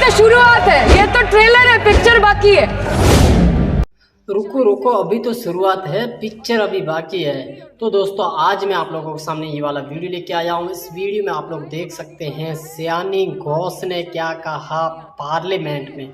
तो शुरुआत है, ये तो ट्रेलर है, पिक्चर बाकी है। रुको रुको, अभी तो शुरुआत है, पिक्चर अभी बाकी है। तो दोस्तों, आज मैं आप लोगों के सामने ये वाला वीडियो लेके आया हूँ। इस वीडियो में आप लोग देख सकते हैं सयानी घोष ने क्या कहा पार्लियामेंट में।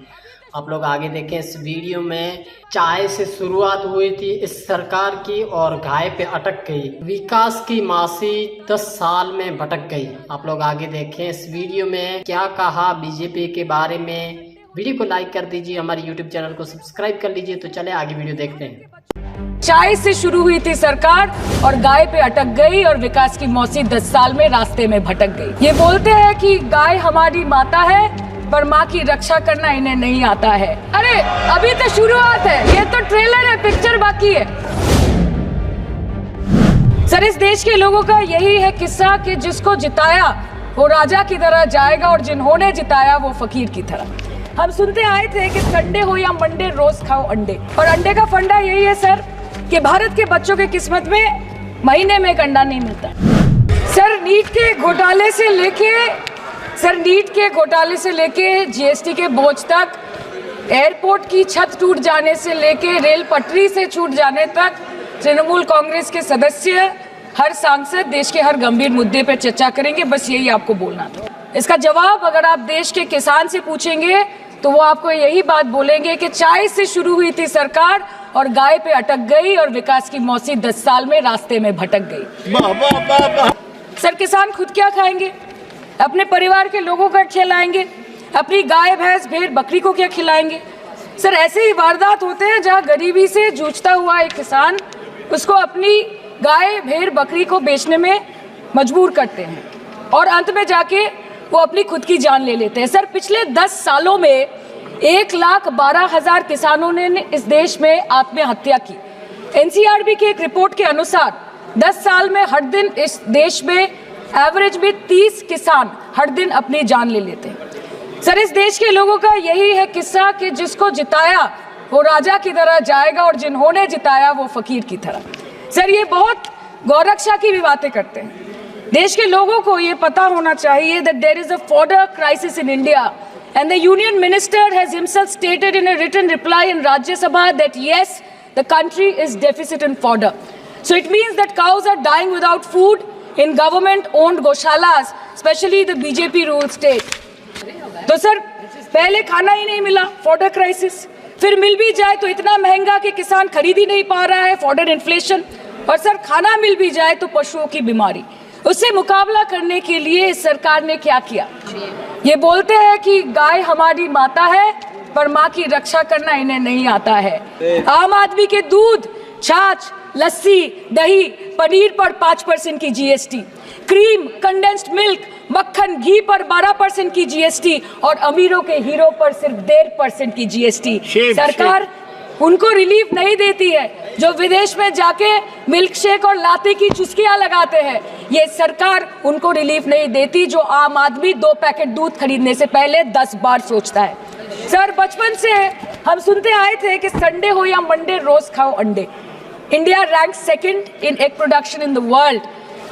आप लोग आगे देखें। इस वीडियो में चाय से शुरुआत हुई थी इस सरकार की और गाय पे अटक गई। विकास की मासी 10 साल में भटक गई। आप लोग आगे देखें इस वीडियो में क्या कहा बीजेपी के बारे में। वीडियो को लाइक कर दीजिए, हमारे यूट्यूब चैनल को सब्सक्राइब कर लीजिए। तो चले आगे वीडियो देखते हैं। चाय से शुरू हुई थी सरकार और गाय पे अटक गई और विकास की मौसी 10 साल में रास्ते में भटक गई। ये बोलते हैं कि गाय हमारी माता है पर माँ की रक्षा करना इन्हें नहीं आता है। अरे अभी तो शुरुआत है, ये तो ट्रेलर है, पिक्चर बाकी है। सर, इस देश के लोगों का यही है किस्सा कि जिसको जिताया वो राजा की तरह जाएगा और जिन्होंने जिताया वो फकीर की तरह। हम सुनते आए थे कि संडे हो या मंडे रोज खाओ अंडे, और अंडे का फंडा यही है सर कि भारत के बच्चों के किस्मत में महीने में एक अंडा नहीं मिलता। सर, नीट के घोटाले से लेके जीएसटी के बोझ तक, एयरपोर्ट की छत टूट जाने से लेके रेल पटरी से छूट जाने तक, तृणमूल कांग्रेस के सदस्य, हर सांसद देश के हर गंभीर मुद्दे पर चर्चा करेंगे। बस यही आपको बोलना था। इसका जवाब अगर आप देश के किसान से पूछेंगे तो वो आपको यही बात बोलेंगे कि चाय से शुरू हुई थी सरकार और गाय पे अटक गई और विकास की मौसी 10 साल में रास्ते में भटक गई। सर, किसान खुद क्या खाएंगे? अपने परिवार के लोगों का खिलाएंगे? अपनी गाय भैंस भेड़ बकरी को क्या खिलाएंगे? सर, ऐसे ही वारदात होते हैं जहां गरीबी से जूझता हुआ एक किसान उसको अपनी गाय भेड़ बकरी को बेचने में मजबूर करते हैं और अंत में जाके वो अपनी खुद की जान ले लेते हैं। सर, पिछले 10 सालों में 1,12,000 किसानों ने इस देश में आत्महत्या की। एनसीआरबी की एक रिपोर्ट के अनुसार 10 साल में हर दिन इस देश में एवरेज में 30 किसान हर दिन अपनी जान ले लेते हैं। सर, इस देश के लोगों का यही है किस्सा कि जिसको जिताया वो राजा की तरह जाएगा और जिन्होंने जिताया वो फकीर की तरह। सर, ये बहुत गौरक्षा की भी बातें करते हैं। देश के लोगों को ये पता होना चाहिए that there is a fodder crisis in India and the union minister has himself stated in a written reply in Rajya Sabha that yes, the country is deficit in fodder. So it means that cows are dying without food in government owned goshalas, especially the BJP ruled state. तो sir, पहले खाना ही नहीं मिला, fodder crisis, फिर मिल भी जाए तो इतना महंगा कि किसान खरीद ही नहीं पा रहा है, फॉडर इन्फ्लेशन, और सर खाना मिल भी जाए तो पशुओं की बीमारी। उससे मुकाबला करने के लिए इस सरकार ने क्या किया? ये बोलते हैं कि गाय हमारी माता है पर माँ की रक्षा करना इन्हें नहीं आता है। आम आदमी के दूध, छाछ, लस्सी, दही, पनीर पर 5% की जीएसटी, क्रीम, कंडेंस्ड मिल्क, मक्खन, घी पर 12% की जीएसटी और अमीरों के हीरो पर सिर्फ 1.5% की जीएसटी। सरकार उनको रिलीफ नहीं देती है जो विदेश में जाके मिल्क शेक और लाते की चुस्कियां लगाते हैं। ये सरकार उनको रिलीफ नहीं देती जो आम आदमी 2 पैकेट दूध खरीदने से पहले 10 बार सोचता है। सर, बचपन से हम सुनते आए थे कि संडे हो या मंडे रोज खाओ अंडे। India rank 2nd in egg production in the world,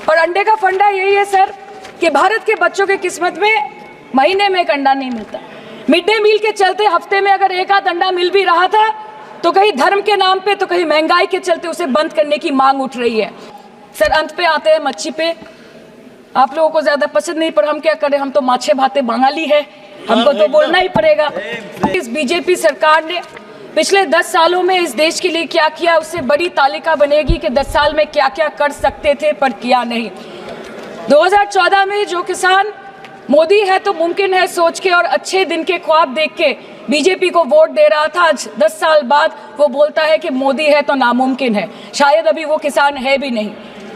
और अंडे का फंडा यही है सर कि भारत के बच्चों के किस्मत में महीने में एक अंडा नहीं मिलता। मिड डे मील के चलते हफ्ते में अगर एक आध अंडा मिल भी रहा था तो कहीं धर्म के नाम पे तो कहीं महंगाई के चलते उसे बंद करने की मांग उठ रही है। सर, अंत पे आते हैं मच्छी पे। आप लोगों को ज्यादा पसंद नहीं, पर हम क्या करें, हम तो माछे भाते बंगाली है, हमको तो बोलना ही पड़ेगा। इस बीजेपी सरकार ने पिछले 10 सालों में इस देश के लिए क्या किया, उससे बड़ी तालिका बनेगी कि 10 साल में क्या क्या कर सकते थे पर किया नहीं। 2014 में जो किसान मोदी है तो मुमकिन है सोच के और अच्छे दिन के ख्वाब देख के बीजेपी को वोट दे रहा था, आज 10 साल बाद वो बोलता है कि मोदी है तो नामुमकिन है। शायद अभी वो किसान है भी नहीं।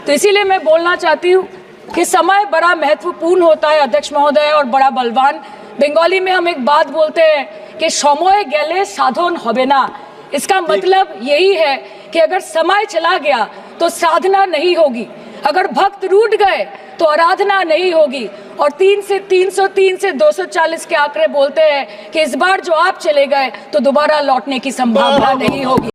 तो इसीलिए मैं बोलना चाहती हूँ कि समय बड़ा महत्वपूर्ण होता है अध्यक्ष महोदय, और बड़ा बलवान। बंगाली में हम एक बात बोलते हैं कि समय गेले साधन होबे ना। इसका मतलब यही है कि अगर समय चला गया तो साधना नहीं होगी, अगर भक्त रूठ गए तो आराधना नहीं होगी। और 3 से 303 से 240 के आंकड़े बोलते हैं कि इस बार जो आप चले गए तो दोबारा लौटने की संभावना नहीं होगी।